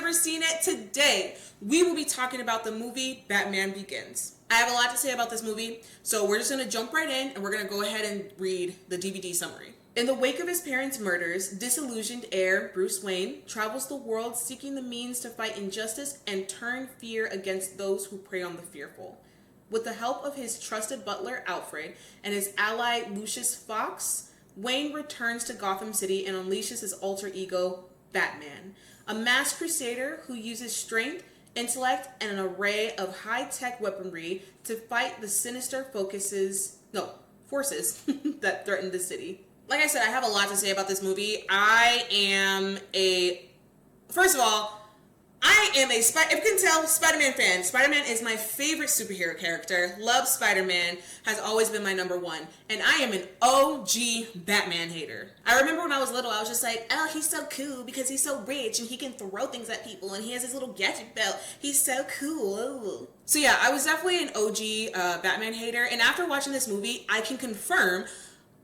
never seen it, today we will be talking about the movie Batman Begins. I have a lot to say about this movie, so we're just going to jump right in and we're going to go ahead and read the DVD summary. In the wake of his parents' murders, disillusioned heir Bruce Wayne travels the world seeking the means to fight injustice and turn fear against those who prey on the fearful. With the help of his trusted butler Alfred and his ally Lucius Fox, Wayne returns to Gotham City and unleashes his alter ego, Batman, a masked crusader who uses strength, intellect, and an array of high-tech weaponry to fight the sinister forces that threaten the city. Like I said, I have a lot to say about this movie. First of all, if you can tell, Spider-Man fan. Spider-Man is my favorite superhero character. Love Spider-Man, has always been my number one. And I am an OG Batman hater. I remember when I was little, I was just like, oh, he's so cool because he's so rich and he can throw things at people and he has his little gadget belt. He's so cool. So yeah, I was definitely an OG Batman hater. And after watching this movie, I can confirm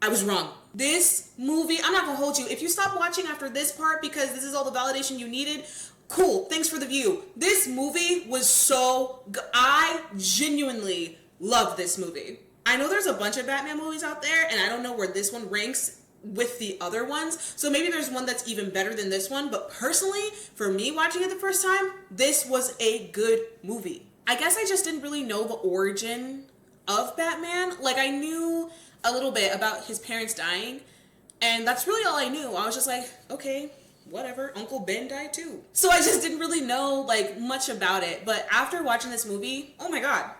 I was wrong. This movie, I'm not gonna hold you. If you stop watching after this part because this is all the validation you needed, cool, thanks for the view. This movie was so good. I genuinely loved this movie. I know there's a bunch of Batman movies out there, and I don't know where this one ranks with the other ones. So maybe there's one that's even better than this one. But personally, for me watching it the first time, this was a good movie. I guess I just didn't really know the origin of Batman. Like, I knew a little bit about his parents dying, and that's really all I knew. I was just like, okay, whatever, Uncle Ben died too. So I just didn't really know like much about it. But after watching this movie, oh my god,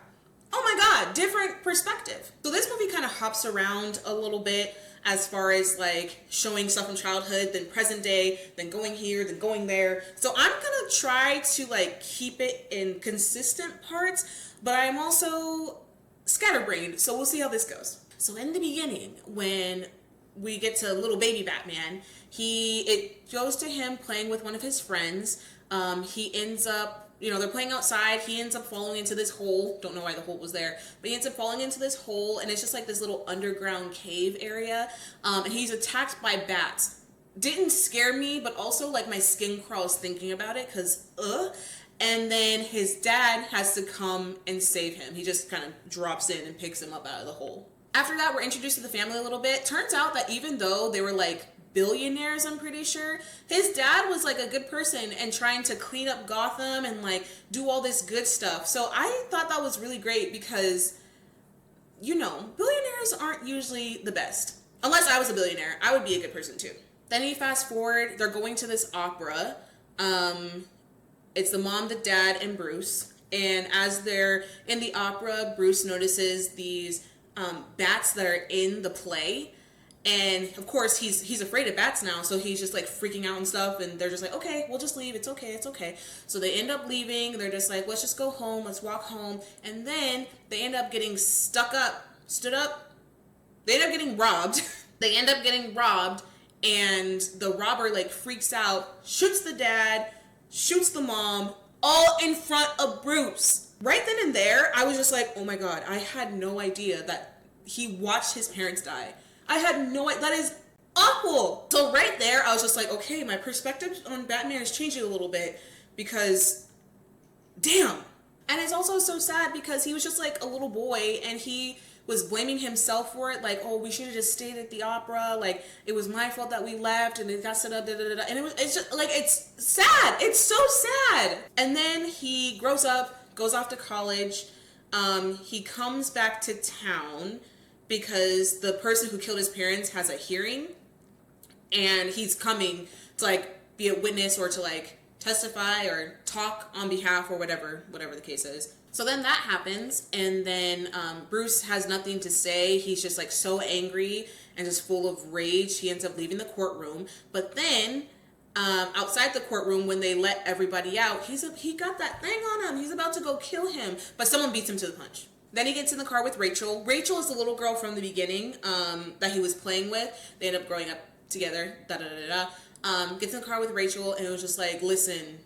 different perspective. So this movie kind of hops around a little bit as far as like showing stuff from childhood, then present day, then going here, then going there. So I'm gonna try to like keep it in consistent parts, but I'm also scatterbrained, so we'll see how this goes. So in the beginning, when we get to little baby Batman, it goes to him playing with one of his friends. He ends up, they're playing outside. He ends up falling into this hole. Don't know why the hole was there, but he ends up falling into this hole, and it's just like this little underground cave area. And he's attacked by bats. Didn't scare me, but also like my skin crawls thinking about it, because And then his dad has to come and save him. He just kind of drops in and picks him up out of the hole. After that, we're introduced to the family a little bit. Turns out that even though they were like billionaires, I'm pretty sure, his dad was like a good person and trying to clean up Gotham and like do all this good stuff. So I thought that was really great because, billionaires aren't usually the best. Unless I was a billionaire, I would be a good person too. Then you fast forward, they're going to this opera. It's the mom, the dad, and Bruce. And as they're in the opera, Bruce notices these bats that are in the play, and of course he's afraid of bats now, so he's just like freaking out and stuff, and they're just like, okay, we'll just leave, it's okay. So they end up leaving. They're just like, let's just go home, let's walk home. And then they end up getting they end up getting robbed. They end up getting robbed, and the robber like freaks out, shoots the dad, shoots the mom, all in front of Bruce. Right then and there, I was just like, oh my god, I had no idea that he watched his parents die. I had no idea. That is awful. So right there, I was just like, okay, my perspective on Batman is changing a little bit because, damn. And it's also so sad because he was just like a little boy and he was blaming himself for it. Like, oh, we should have just stayed at the opera. Like, it was my fault that we left and it got set up, And it's just like, it's sad. It's so sad. And then he grows up, goes off to college. He comes back to town because the person who killed his parents has a hearing, and he's coming to like be a witness or to like testify or talk on behalf or whatever the case is. So then that happens, and then Bruce has nothing to say. He's just like so angry and just full of rage. He ends up leaving the courtroom, but then outside the courtroom, when they let everybody out, he got that thing on him. He's about to go kill him, but someone beats him to the punch. Then he gets in the car with Rachel. Rachel is the little girl from the beginning that he was playing with. They end up growing up together. Gets in the car with Rachel, and it was just like, listen,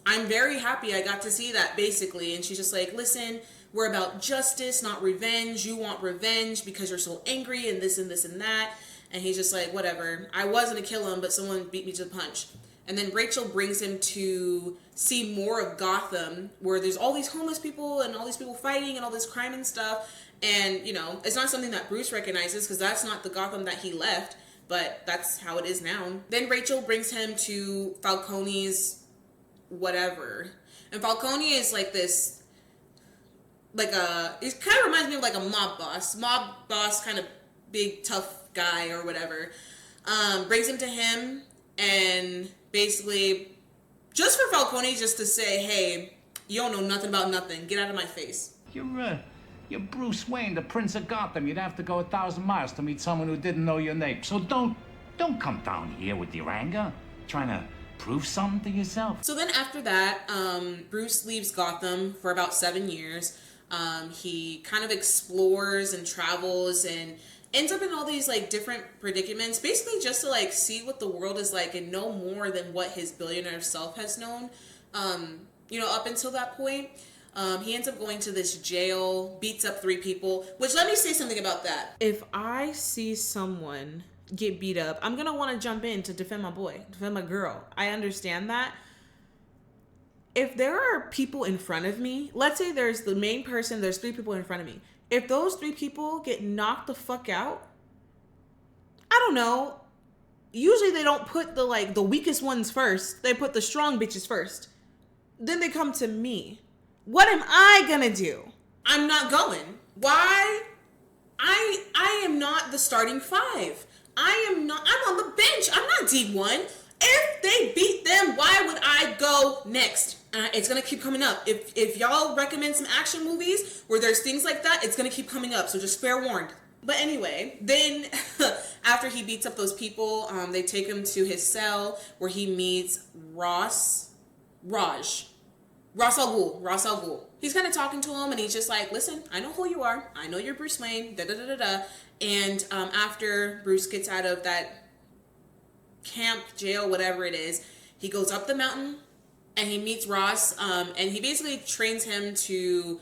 I'm very happy I got to see that, basically. And she's just like, listen, we're about justice, not revenge. You want revenge because you're so angry and this and this and that. And he's just like, whatever. I was going to kill him, but someone beat me to the punch. And then Rachel brings him to see more of Gotham, where there's all these homeless people and all these people fighting and all this crime and stuff. And, you know, it's not something that Bruce recognizes because that's not the Gotham that he left, but that's how it is now. Then Rachel brings him to Falcone's whatever. And Falcone is like this, like it kind of reminds me of like a mob boss, kind of big, tough guy or whatever. Brings him to him and basically, just for Falcone just to say, hey, you don't know nothing about nothing. Get out of my face. You're Bruce Wayne, the Prince of Gotham. You'd have to go 1,000 miles to meet someone who didn't know your name. So don't come down here with your anger, trying to prove something to yourself. So then after that, Bruce leaves Gotham for about 7 years. He kind of explores and travels and ends up in all these like different predicaments, basically just to like see what the world is like and know more than what his billionaire self has known, you know, up until that point. He ends up going to this jail, beats up 3 people, which let me say something about that. If I see someone get beat up, I'm going to want to jump in to defend my boy, defend my girl. I understand that. If there are people in front of me, let's say there's the main person, there's 3 people in front of me. If those 3 people get knocked the fuck out, I don't know. Usually they don't put the weakest ones first. They put the strong bitches first. Then they come to me. What am I gonna do? I'm not going. Why? I am not the starting 5. I'm on the bench. I'm not D1. If they beat them, why would I go next? It's gonna keep coming up. If y'all recommend some action movies where there's things like that, it's gonna keep coming up. So just fair warned. But anyway, then after he beats up those people, they take him to his cell where he meets Raj Al Ghul. He's kind of talking to him and he's just like, listen, I know who you are. I know you're Bruce Wayne, da-da-da-da-da. And after Bruce gets out of that camp, jail, whatever it is, he goes up the mountain and he meets Ross, and he basically trains him to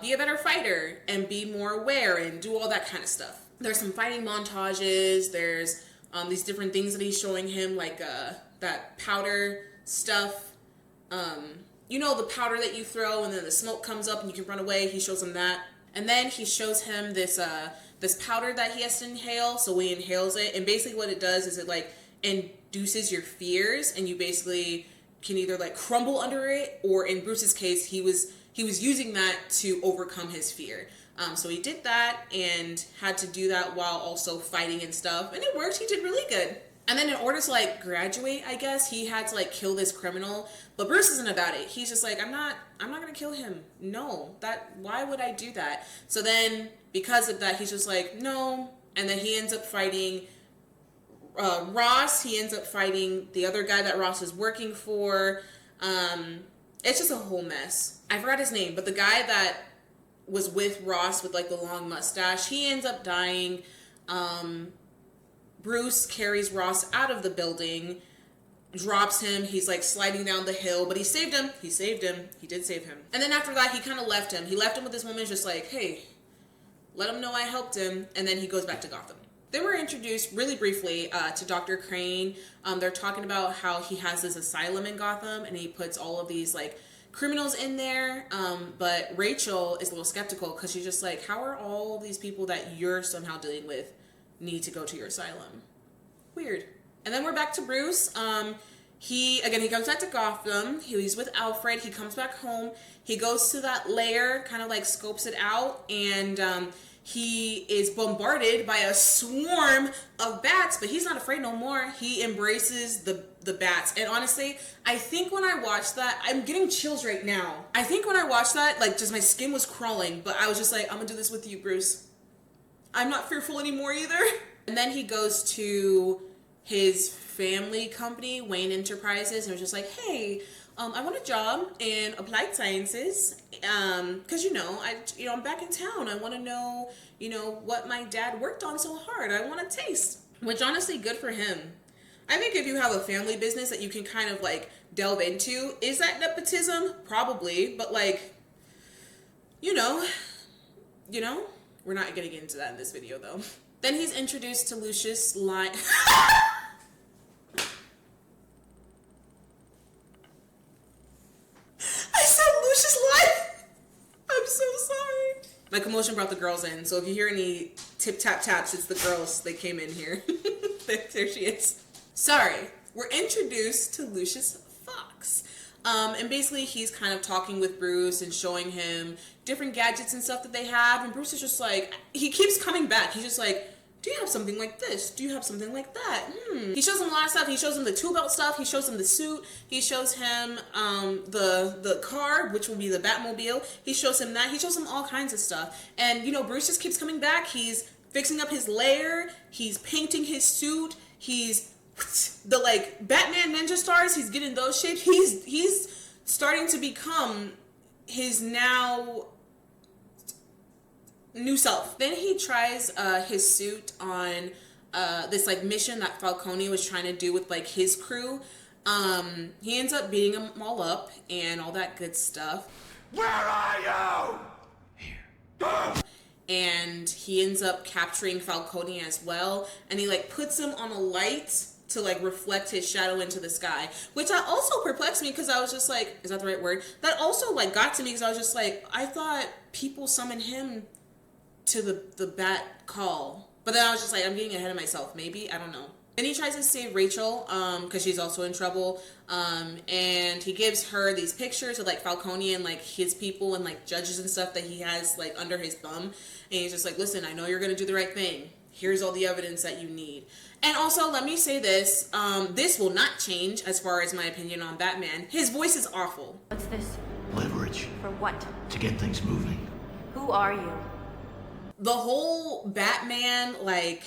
be a better fighter and be more aware and do all that kind of stuff. There's some fighting montages. There's these different things that he's showing him, like that powder stuff. You know, the powder that you throw and then the smoke comes up and you can run away. He shows him that. And then he shows him this powder that he has to inhale. So when he inhales it, and basically what it does is it like induces your fears, and you basically can either like crumble under it, or in Bruce's case, he was using that to overcome his fear. So he did that and had to do that while also fighting and stuff, and it worked. He did really good. And then in order to like graduate, I guess, he had to like kill this criminal, but Bruce isn't about it. He's just like, I'm not gonna kill him. No, why would I do that? So then because of that, he's just like, no. And then he ends up fighting Ross. He ends up fighting the other guy that Ross is working for. It's just a whole mess. I forgot his name, but the guy that was with Ross with like the long mustache, he ends up dying. Bruce carries Ross out of the building, drops him. He's like sliding down the hill, but he saved him. He did save him. And then after that, he kind of left him. He left him with this woman just like, hey, let him know I helped him. And then he goes back to Gotham. Then we're introduced really briefly to Dr. Crane. They're talking about how he has this asylum in Gotham and he puts all of these like criminals in there. But Rachel is a little skeptical because she's just like, how are all of these people that you're somehow dealing with need to go to your asylum? Weird. And then we're back to Bruce. He comes back to Gotham. He's with Alfred. He comes back home. He goes to that lair, kind of like scopes it out, and he is bombarded by a swarm of bats, but he's not afraid no more. He embraces the bats. And honestly, I think when I watched that, I'm getting chills right now. I think when I watched that, like, just my skin was crawling, but I was just like, I'm gonna do this with you, Bruce. I'm not fearful anymore either. And then he goes to his family company, Wayne Enterprises, and was just like, hey, I want a job in applied sciences, because I'm back in town. I want to know, what my dad worked on so hard. I want to taste. Which honestly, good for him. I think if you have a family business that you can kind of like delve into, is that nepotism? Probably, but like, we're not gonna get into that in this video though. Then he's introduced to Lucius Lyon. My commotion brought the girls in, so if you hear any tip-tap-taps, it's the girls. They came in here. There she is. Sorry. We're introduced to Lucius Fox. And basically he's kind of talking with Bruce and showing him different gadgets and stuff that they have. And Bruce is just like, he keeps coming back. He's just like, do you have something like this? Do you have something like that? He shows him a lot of stuff. He shows him the tool belt stuff. He shows him the suit. He shows him the car, which will be the Batmobile. He shows him that. He shows him all kinds of stuff. And, you know, Bruce just keeps coming back. He's fixing up his lair. He's painting his suit. He's the, like, Batman Ninja Stars. He's getting those shapes. He's starting to become his now new self. Then he tries his suit on this like mission that Falcone was trying to do with like his crew. He ends up beating them all up and all that good stuff. Where are you? Here. And he ends up capturing Falcone as well, and he like puts him on a light to like reflect his shadow into the sky, which also perplexed me because I was just like, is that the right word? That also like got to me because I was just like, I thought people summoned him to the bat call, but then I was just like, I'm getting ahead of myself. Maybe, I don't know. Then he tries to save Rachel because she's also in trouble, and he gives her these pictures of like Falcone and like his people and like judges and stuff that he has like under his thumb, and he's just like, listen, I know you're gonna do the right thing. Here's all the evidence that you need. And also, let me say this, this will not change as far as my opinion on Batman. His voice is awful. What's this? Leverage. For what? To get things moving. Who are you? The whole Batman, like,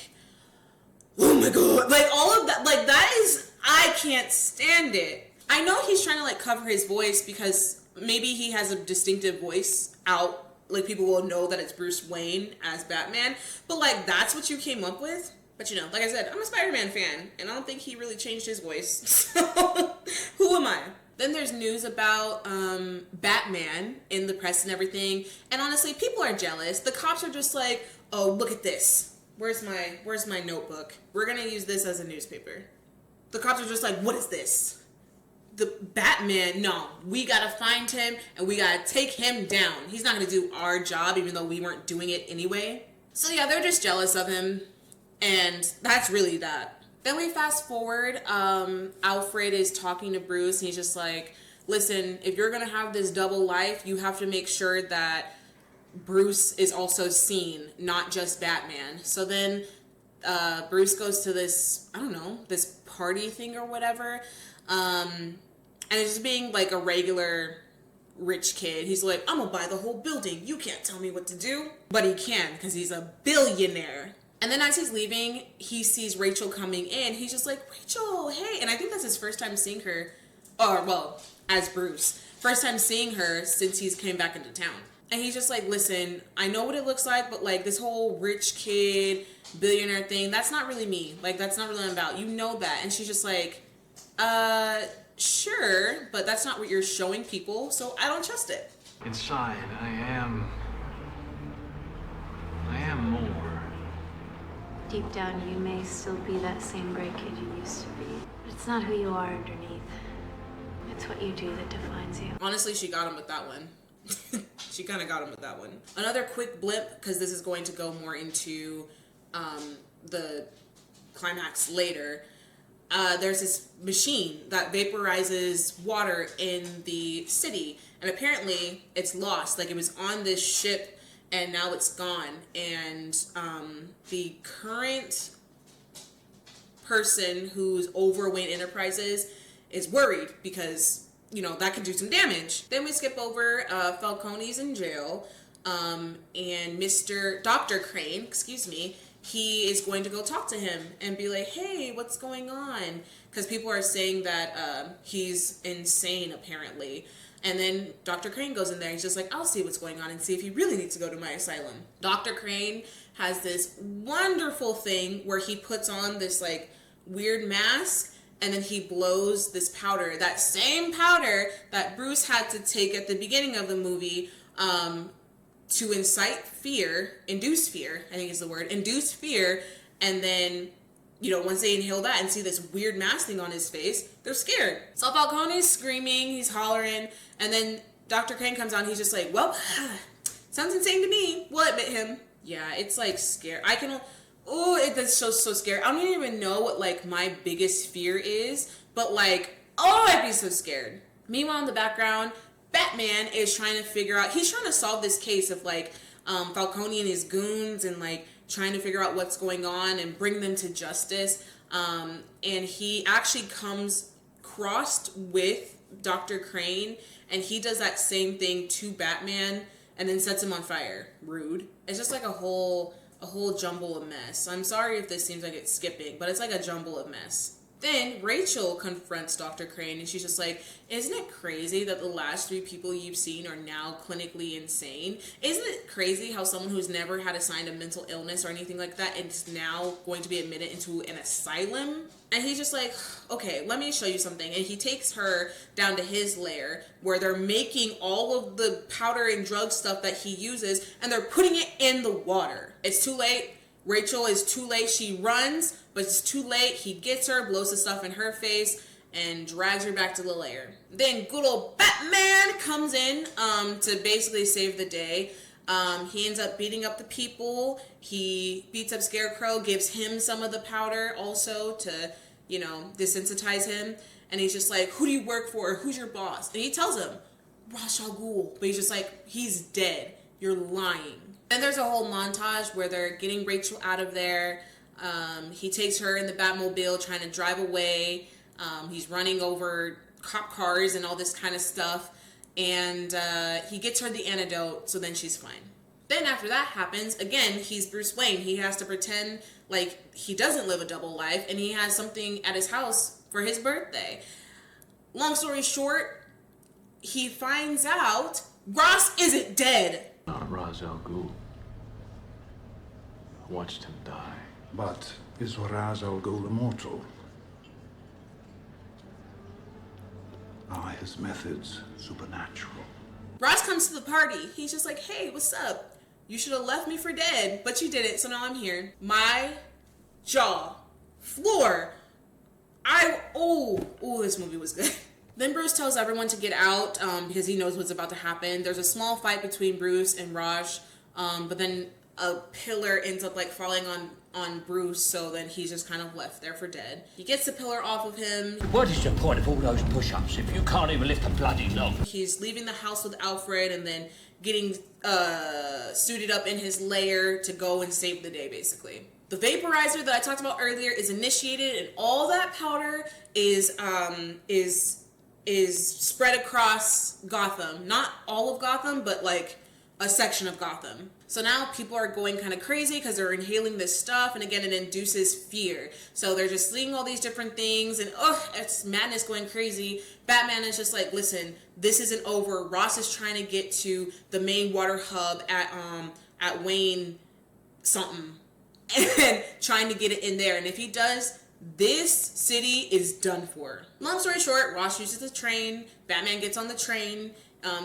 oh my god, like all of that, like that is, I can't stand it. I know he's trying to like cover his voice because maybe he has a distinctive voice out, like people will know that it's Bruce Wayne as Batman, but like that's what you came up with? But you know, like I said, I'm a Spider-Man fan and I don't think he really changed his voice, so who am I? Then there's news about Batman in the press and everything. And honestly, people are jealous. The cops are just like, oh, look at this. Where's my notebook? We're gonna use this as a newspaper. The cops are just like, what is this? The Batman, no, we gotta find him and we gotta take him down. He's not gonna do our job even though we weren't doing it anyway. So yeah, they're just jealous of him. And that's really that. Then we fast forward, Alfred is talking to Bruce and he's just like, listen, if you're gonna have this double life, you have to make sure that Bruce is also seen, not just Batman. So then Bruce goes to this, I don't know, this party thing or whatever, and it's just being like a regular rich kid. He's like, I'm gonna buy the whole building, you can't tell me what to do. But he can, because he's a billionaire. And then as he's leaving, he sees Rachel coming in. He's just like, Rachel, hey. And I think that's his first time seeing her, or well, as Bruce. First time seeing her since he's came back into town. And he's just like, listen, I know what it looks like, but like this whole rich kid, billionaire thing, that's not really me. Like, that's not really what I'm about. You know that. And she's just like, sure, but that's not what you're showing people, so I don't trust it. Inside, I am more. Deep down, you may still be that same gray kid you used to be. But it's not who you are underneath. It's what you do that defines you. Honestly, she got him with that one. She kind of got him with that one. Another quick blip, because this is going to go more into the climax later. There's this machine that vaporizes water in the city, and apparently it's lost. Like, it was on this ship and now it's gone. And the current person who's over Wayne Enterprises is worried because, you know, that could do some damage. Then we skip over Falcone's in jail, and Dr. Crane, he is going to go talk to him and be like, hey, what's going on? Because people are saying that he's insane, apparently. And then Dr. Crane goes in there and he's just like, I'll see what's going on and see if he really needs to go to my asylum. Dr. Crane has this wonderful thing where he puts on this like weird mask and then he blows this powder, that same powder that Bruce had to take at the beginning of the movie to incite fear, induce fear, I think is the word, induce fear. And then, you know, once they inhale that and see this weird mask thing on his face, they're scared. So Falcone's screaming, he's hollering, and then Dr. Crane comes on, he's just like, well, Sounds insane to me. We'll admit him. Yeah, it's like scary. That's so scary. I don't even know what like my biggest fear is, but like, oh, I'd be so scared. Meanwhile, in the background, Batman is trying to figure out, he's trying to solve this case of like Falcone and his goons and like trying to figure out what's going on and bring them to justice. And he actually comes crossed with Dr. Crane, and he does that same thing to Batman and then sets him on fire. Rude. It's just like a whole jumble of mess. I'm sorry if this seems like it's skipping, but it's like a jumble of mess. Then Rachel confronts Dr. Crane, and she's just like, isn't it crazy that the last 3 people you've seen are now clinically insane? Isn't it crazy how someone who's never had a sign of mental illness or anything like that is now going to be admitted into an asylum? And he's just like, okay, let me show you something. And he takes her down to his lair where they're making all of the powder and drug stuff that he uses, and they're putting it in the water. It's too late. Rachel is too late. She runs, but it's too late. He gets her, blows the stuff in her face, and drags her back to the lair. Then good old Batman comes in to basically save the day. He ends up beating up the people. He beats up Scarecrow, gives him some of the powder also to, desensitize him. And he's just like, who do you work for? Who's your boss? And he tells him, Ra's al Ghul. But he's just like, he's dead. You're lying. And there's a whole montage where they're getting Rachel out of there. He takes her in the Batmobile trying to drive away. He's running over cop cars and all this kind of stuff. And he gets her the antidote, so then she's fine. Then after that happens, again, he's Bruce Wayne. He has to pretend like he doesn't live a double life, and he has something at his house for his birthday. Long story short, he finds out Ross isn't dead. Not Ra's al Ghul. I watched him die. But is Ra's al Ghul immortal? Are his methods supernatural? Ross comes to the party. He's just like, hey, what's up? You should have left me for dead, but you didn't, so now I'm here. My jaw, floor. This movie was good. Then Bruce tells everyone to get out because he knows what's about to happen. There's a small fight between Bruce and Raj, but then a pillar ends up like falling on Bruce, so then he's just kind of left there for dead. He gets the pillar off of him. What is the point of all those push-ups if you can't even lift a bloody log? He's leaving the house with Alfred and then getting suited up in his lair to go and save the day, basically. The vaporizer that I talked about earlier is initiated, and all that powder is spread across Gotham. Not all of Gotham, but like a section of Gotham. So now people are going kind of crazy because they're inhaling this stuff, and again, it induces fear. So they're just seeing all these different things, and it's madness going crazy. Batman is just like, listen, this isn't over. Ross is trying to get to the main water hub at Wayne something, and trying to get it in there. And if he does, this city is done for. Long story short, Ross uses the train. Batman gets on the train.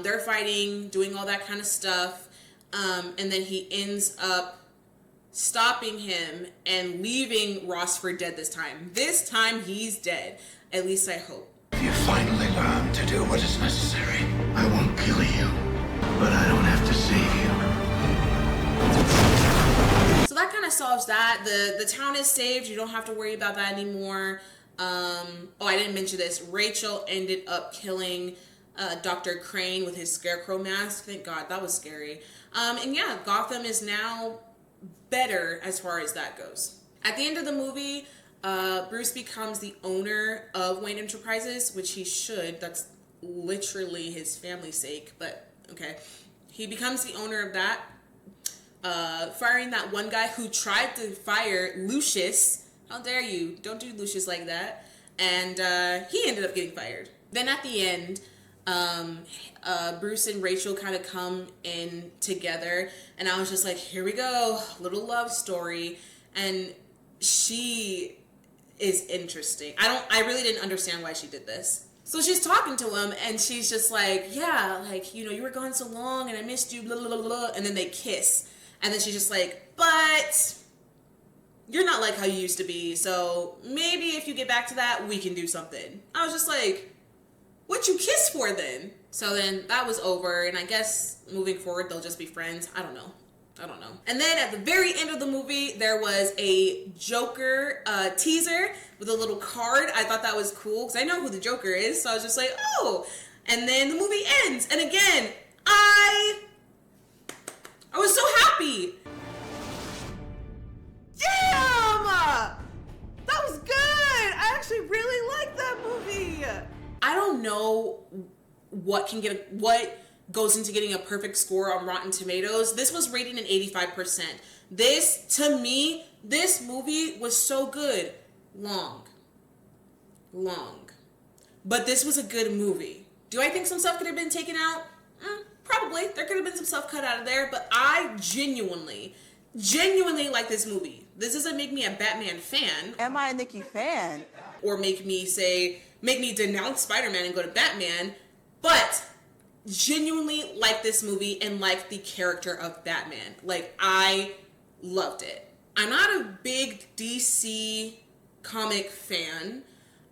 They're fighting, doing all that kind of stuff. And then he ends up stopping him and leaving Ross for dead this time. This time he's dead. At least I hope. If you finally learn to do what is necessary, I won't kill you, but I don't have to save you. So that kind of solves that. The town is saved. You don't have to worry about that anymore. I didn't mention this. Rachel ended up killing Dr. Crane with his Scarecrow mask. Thank God, that was scary. And yeah, Gotham is now better as far as that goes. At the end of the movie, Bruce becomes the owner of Wayne Enterprises, which he should. That's literally his family's sake, but okay. He becomes the owner of that, firing that one guy who tried to fire Lucius. How dare you? Don't do Lucius like that. And he ended up getting fired. Then at the end, Bruce and Rachel kind of come in together, and I was just like, here we go, little love story. And she is interesting. I really didn't understand why she did this. So she's talking to him, and she's just like, yeah, like, you were gone so long, and I missed you, blah, blah, blah, blah. And then they kiss, and then she's just like, but you're not like how you used to be, so maybe if you get back to that, we can do something. I was just like, what you kiss for then? So then that was over, and I guess moving forward they'll just be friends. I don't know. And then at the very end of the movie, there was a Joker teaser with a little card. I thought that was cool because I know who the Joker is, so I was just like, oh. And then the movie ends, and again, I was so happy. Damn! That was good! I actually really liked that movie. I don't know what goes into getting a perfect score on Rotten Tomatoes. This was rated an 85%. To me, this movie was so good. Long. But this was a good movie. Do I think some stuff could have been taken out? Probably. There could have been some stuff cut out of there, but I genuinely like this movie. This doesn't make me a Batman fan. Am I a Nikki fan? Or make me denounce Spider-Man and go to Batman, but genuinely like this movie and like the character of Batman. Like, I loved it. I'm not a big DC comic fan.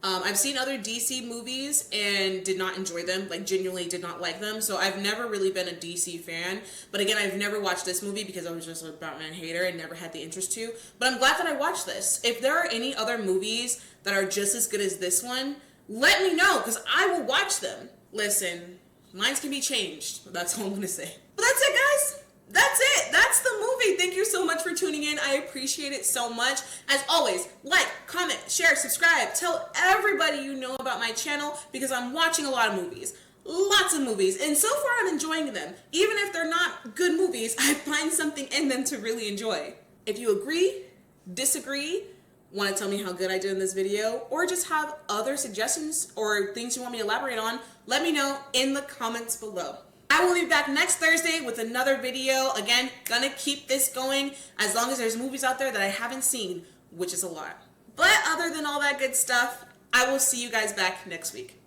I've seen other DC movies and did not enjoy them, like genuinely did not like them. So I've never really been a DC fan. But again, I've never watched this movie because I was just a Batman hater and never had the interest to. But I'm glad that I watched this. If there are any other movies that are just as good as this one, let me know because I will watch them. Listen, minds can be changed. That's all I'm going to say. But that's it, guys. That's it. That's the movie. Thank you so much for tuning in. I appreciate it so much. As always, like, comment, share, subscribe. Tell everybody you know about my channel because I'm watching a lot of movies. Lots of movies. And so far, I'm enjoying them. Even if they're not good movies, I find something in them to really enjoy. If you agree, disagree, want to tell me how good I did in this video, or just have other suggestions or things you want me to elaborate on, let me know in the comments below. I will be back next Thursday with another video. Again, gonna keep this going as long as there's movies out there that I haven't seen, which is a lot. But other than all that good stuff, I will see you guys back next week.